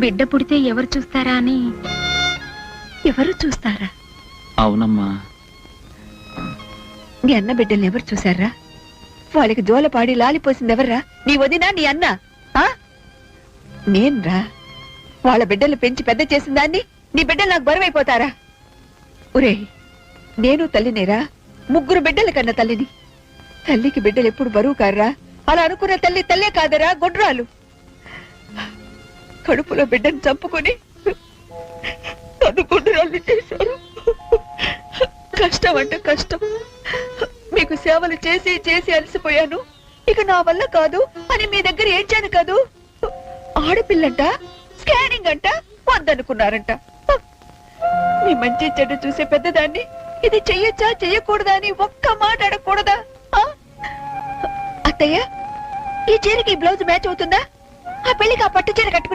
బిడ్డ పుడితే ఎవరు చూస్తారా అని. ఎవరు చూస్తారా? అవునమ్మా. నీ అన్న బిడ్డల్ని ఎవరు చూశారా? వాళ్ళకి జోలపాడి లాలిపోసింది ఎవర్రా? నీ వదినా, నీ అన్న? నేన్రా. వాళ్ళ బిడ్డలు పెంచి పెద్ద చేసిన దాన్ని నీ బిడ్డలు నాకు బరువైపోతారా? ఒరే, నేను తల్లినేరా, 3 బిడ్డల కన్నా తల్లిని. తల్లికి బిడ్డలు ఎప్పుడు బరువు కారా? అలా అనుకున్న తల్లి తల్లే కాదరా, గొడ్రాలు. కడుపులో బిడ్డను చంపుకొని నన్ను గొడ్రాలు చేశారు. కష్టం అంటే కష్టం. మీకు సేవలు చేసి చేసి అలసిపోయాను. ఇక నా వల్ల కాదు అని మీ దగ్గర ఏడ్చాను కాదు. ఆడపిల్లంట, స్కానింగ్ అంట, వద్దనుకున్నారంట. మీ మంచి చెడ్డ చూసే పెద్దదాన్ని ఇది చెయ్యొచ్చా చెయ్యకూడదా అని ఒక్క మాట అడగకూడదా? అత్తయ్య, ఈ చీరకి బ్లౌజ్ మ్యాచ్ అవుతుందా? ఆ పెళ్లికి ఆ పట్టు చీర కట్టుకుని